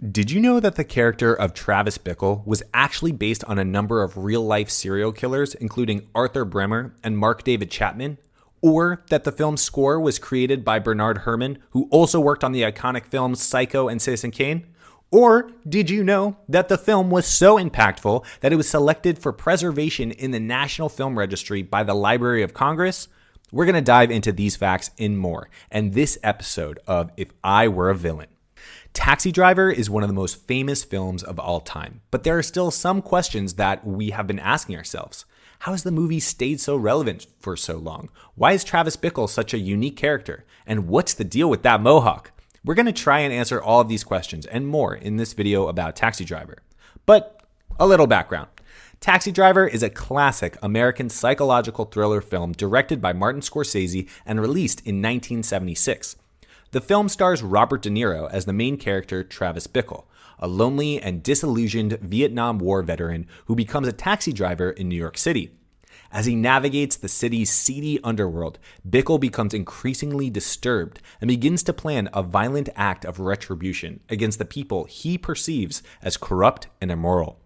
Did you know that the character of Travis Bickle was actually based on a number of real-life serial killers, including Arthur Bremer and Mark David Chapman? Or that the film's score was created by Bernard Herrmann, who also worked on the iconic films Psycho and Citizen Kane? Or did you know that the film was so impactful that it was selected for preservation in the National Film Registry by the Library of Congress? We're going to dive into these facts and more in this episode of If I Were a Villain. Taxi Driver is one of the most famous films of all time, but there are still some questions that we have been asking ourselves. How has the movie stayed so relevant for so long? Why is Travis Bickle such a unique character? And what's the deal with that mohawk? We're going to try and answer all of these questions and more in this video about Taxi Driver. But a little background. Taxi Driver is a classic American psychological thriller film directed by Martin Scorsese and released in 1976. The film stars Robert De Niro as the main character, Travis Bickle, a lonely and disillusioned Vietnam War veteran who becomes a taxi driver in New York City. As he navigates the city's seedy underworld, Bickle becomes increasingly disturbed and begins to plan a violent act of retribution against the people he perceives as corrupt and immoral.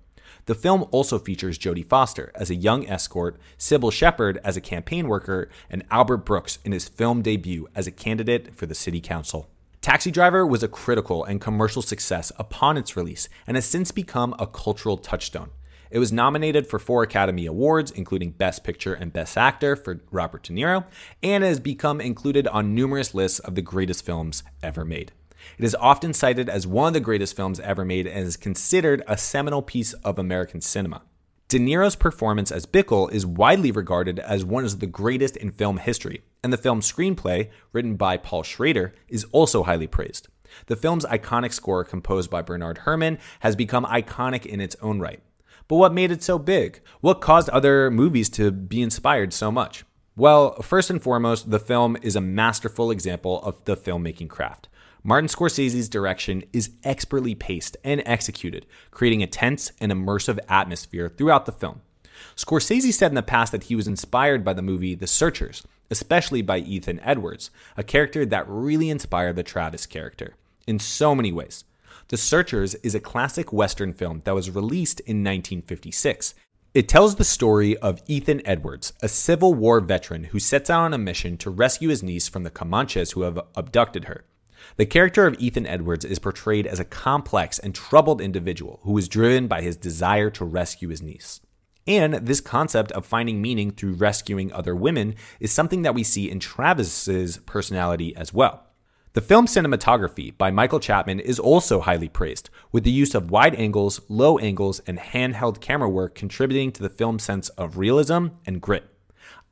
The film also features Jodie Foster as a young escort, Sybil Shepherd as a campaign worker, and Albert Brooks in his film debut as a candidate for the city council. Taxi Driver was a critical and commercial success upon its release and has since become a cultural touchstone. It was nominated for 4 Academy Awards, including Best Picture and Best Actor for Robert De Niro, and has become included on numerous lists of the greatest films ever made. It is often cited as one of the greatest films ever made and is considered a seminal piece of American cinema. De Niro's performance as Bickle is widely regarded as one of the greatest in film history, and the film's screenplay, written by Paul Schrader, is also highly praised. The film's iconic score, composed by Bernard Herrmann, has become iconic in its own right. But what made it so big? What caused other movies to be inspired so much? Well, first and foremost, the film is a masterful example of the filmmaking craft. Martin Scorsese's direction is expertly paced and executed, creating a tense and immersive atmosphere throughout the film. Scorsese said in the past that he was inspired by the movie The Searchers, especially by Ethan Edwards, a character that really inspired the Travis character in so many ways. The Searchers is a classic Western film that was released in 1956. It tells the story of Ethan Edwards, a Civil War veteran who sets out on a mission to rescue his niece from the Comanches who have abducted her. The character of Ethan Edwards is portrayed as a complex and troubled individual who is driven by his desire to rescue his niece. And this concept of finding meaning through rescuing other women is something that we see in Travis's personality as well. The film's cinematography by Michael Chapman is also highly praised, with the use of wide angles, low angles, and handheld camera work contributing to the film's sense of realism and grit.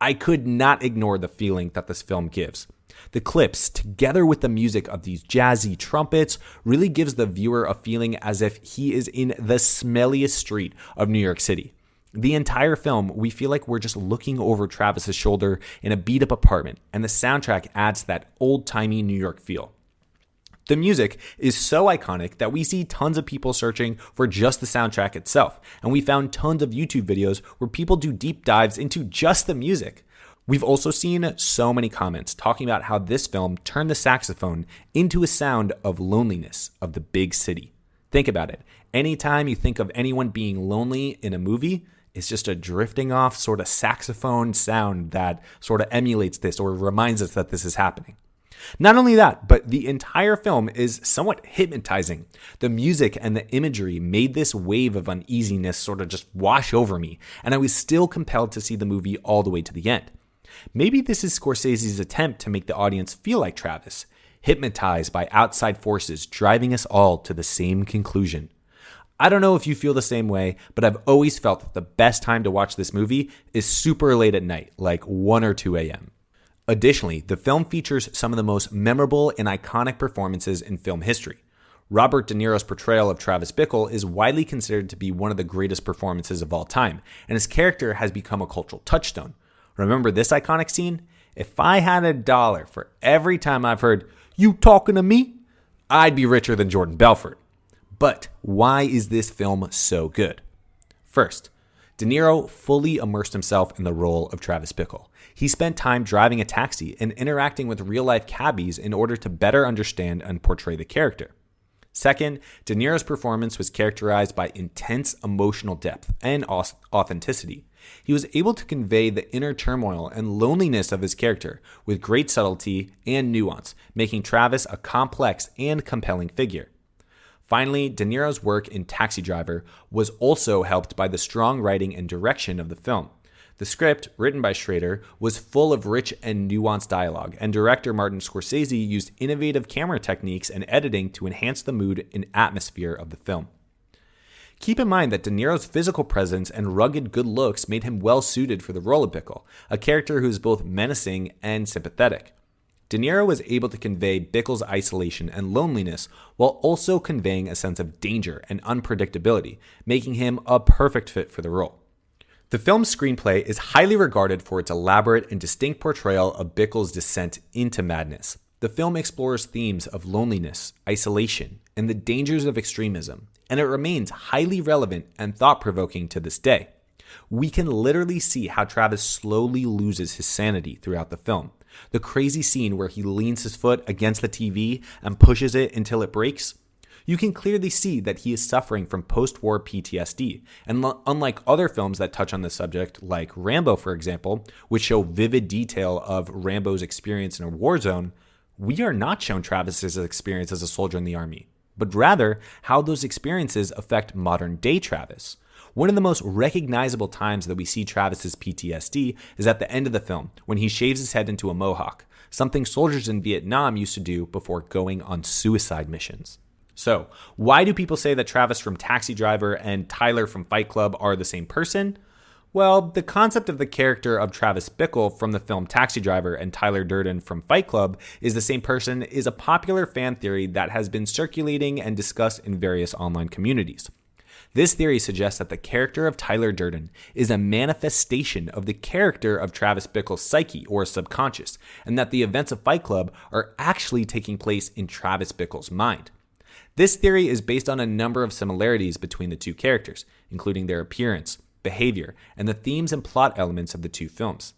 I could not ignore the feeling that this film gives. The clips, together with the music of these jazzy trumpets, really gives the viewer a feeling as if he is in the smelliest street of New York City. The entire film, we feel like we're just looking over Travis's shoulder in a beat-up apartment, and the soundtrack adds that old-timey New York feel. The music is so iconic that we see tons of people searching for just the soundtrack itself, and we found tons of YouTube videos where people do deep dives into just the music. We've also seen so many comments talking about how this film turned the saxophone into a sound of loneliness of the big city. Think about it. Anytime you think of anyone being lonely in a movie, it's just a drifting off sort of saxophone sound that sort of emulates this or reminds us that this is happening. Not only that, but the entire film is somewhat hypnotizing. The music and the imagery made this wave of uneasiness sort of just wash over me, and I was still compelled to see the movie all the way to the end. Maybe this is Scorsese's attempt to make the audience feel like Travis, hypnotized by outside forces driving us all to the same conclusion. I don't know if you feel the same way, but I've always felt that the best time to watch this movie is super late at night, like 1 or 2 a.m. Additionally, the film features some of the most memorable and iconic performances in film history. Robert De Niro's portrayal of Travis Bickle is widely considered to be one of the greatest performances of all time, and his character has become a cultural touchstone. Remember this iconic scene? If I had $1 for every time I've heard, "You talking to me?" I'd be richer than Jordan Belfort. But why is this film so good? First, De Niro fully immersed himself in the role of Travis Bickle. He spent time driving a taxi and interacting with real-life cabbies in order to better understand and portray the character. Second, De Niro's performance was characterized by intense emotional depth and authenticity. He was able to convey the inner turmoil and loneliness of his character with great subtlety and nuance, making Travis a complex and compelling figure. Finally, De Niro's work in Taxi Driver was also helped by the strong writing and direction of the film. The script, written by Schrader, was full of rich and nuanced dialogue, and director Martin Scorsese used innovative camera techniques and editing to enhance the mood and atmosphere of the film. Keep in mind that De Niro's physical presence and rugged good looks made him well suited for the role of Bickle, a character who is both menacing and sympathetic. De Niro was able to convey Bickle's isolation and loneliness while also conveying a sense of danger and unpredictability, making him a perfect fit for the role. The film's screenplay is highly regarded for its elaborate and distinct portrayal of Bickle's descent into madness. The film explores themes of loneliness, isolation, and the dangers of extremism, and it remains highly relevant and thought-provoking to this day. We can literally see how Travis slowly loses his sanity throughout the film. The crazy scene where he leans his foot against the TV and pushes it until it breaks. You can clearly see that he is suffering from post-war PTSD, and unlike other films that touch on this subject, like Rambo, for example, which show vivid detail of Rambo's experience in a war zone, we are not shown Travis's experience as a soldier in the army, but rather how those experiences affect modern-day Travis. One of the most recognizable times that we see Travis's PTSD is at the end of the film, when he shaves his head into a mohawk, something soldiers in Vietnam used to do before going on suicide missions. So, why do people say that Travis from Taxi Driver and Tyler from Fight Club are the same person? Well, the concept of the character of Travis Bickle from the film Taxi Driver and Tyler Durden from Fight Club is the same person is a popular fan theory that has been circulating and discussed in various online communities. This theory suggests that the character of Tyler Durden is a manifestation of the character of Travis Bickle's psyche or subconscious, and that the events of Fight Club are actually taking place in Travis Bickle's mind. This theory is based on a number of similarities between the two characters, including their appearance, behavior, and the themes and plot elements of the two films.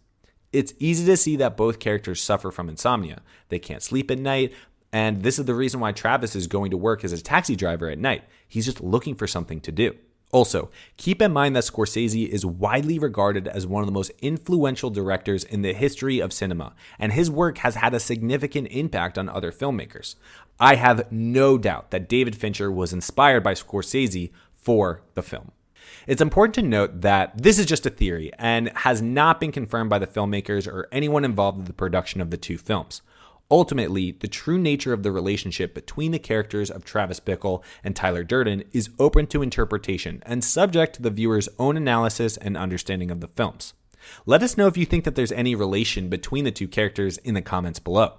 It's easy to see that both characters suffer from insomnia. They can't sleep at night, and this is the reason why Travis is going to work as a taxi driver at night. He's just looking for something to do. Also, keep in mind that Scorsese is widely regarded as one of the most influential directors in the history of cinema, and his work has had a significant impact on other filmmakers. I have no doubt that David Fincher was inspired by Scorsese for the film. It's important to note that this is just a theory and has not been confirmed by the filmmakers or anyone involved in the production of the two films. Ultimately, the true nature of the relationship between the characters of Travis Bickle and Tyler Durden is open to interpretation and subject to the viewer's own analysis and understanding of the films. Let us know if you think that there's any relation between the two characters in the comments below.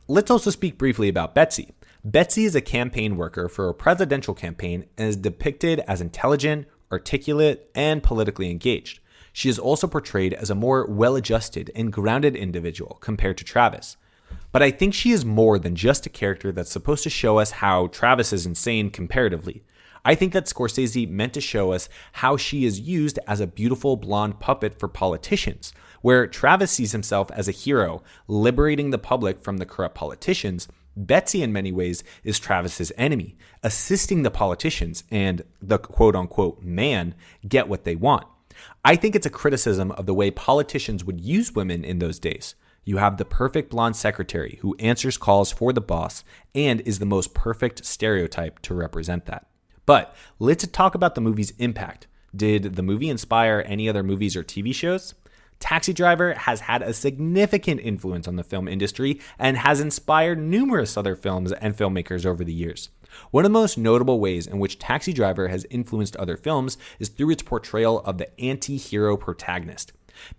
Let's also speak briefly about Betsy. Betsy is a campaign worker for a presidential campaign and is depicted as intelligent, articulate, and politically engaged. She is also portrayed as a more well-adjusted and grounded individual compared to Travis. But I think she is more than just a character that's supposed to show us how Travis is insane comparatively. I think that Scorsese meant to show us how she is used as a beautiful blonde puppet for politicians, where Travis sees himself as a hero, liberating the public from the corrupt politicians. Betsy, in many ways, is Travis's enemy, assisting the politicians and the quote-unquote man get what they want. I think it's a criticism of the way politicians would use women in those days. You have the perfect blonde secretary who answers calls for the boss and is the most perfect stereotype to represent that. But let's talk about the movie's impact. Did the movie inspire any other movies or TV shows? Taxi Driver has had a significant influence on the film industry and has inspired numerous other films and filmmakers over the years. One of the most notable ways in which Taxi Driver has influenced other films is through its portrayal of the anti-hero protagonist.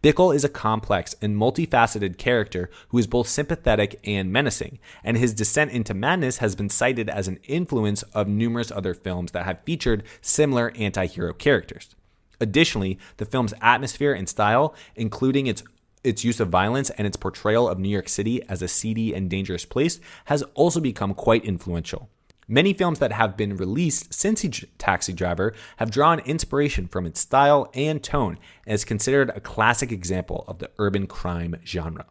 Bickle is a complex and multifaceted character who is both sympathetic and menacing, and his descent into madness has been cited as an influence of numerous other films that have featured similar anti-hero characters. Additionally, the film's atmosphere and style, including its use of violence and its portrayal of New York City as a seedy and dangerous place, has also become quite influential. Many films that have been released since Taxi Driver have drawn inspiration from its style and tone and is considered a classic example of the urban crime genre.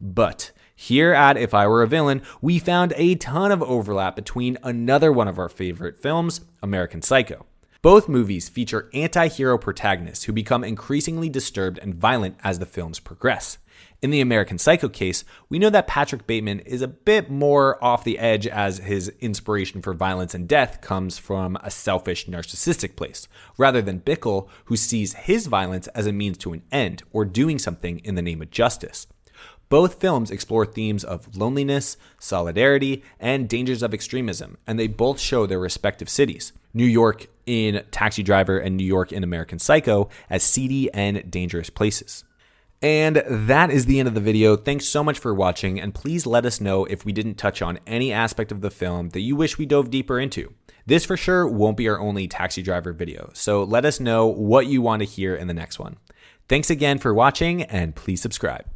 But here at If I Were a Villain, we found a ton of overlap between another one of our favorite films, American Psycho. Both movies feature anti-hero protagonists who become increasingly disturbed and violent as the films progress. In the American Psycho case, we know that Patrick Bateman is a bit more off the edge as his inspiration for violence and death comes from a selfish, narcissistic place, rather than Bickle, who sees his violence as a means to an end or doing something in the name of justice. Both films explore themes of loneliness, solidarity, and dangers of extremism, and they both show their respective cities, New York in Taxi Driver and New York in American Psycho, as seedy and dangerous places. And that is the end of the video. Thanks so much for watching, and please let us know if we didn't touch on any aspect of the film that you wish we dove deeper into. This for sure won't be our only Taxi Driver video, so let us know what you want to hear in the next one. Thanks again for watching, and please subscribe.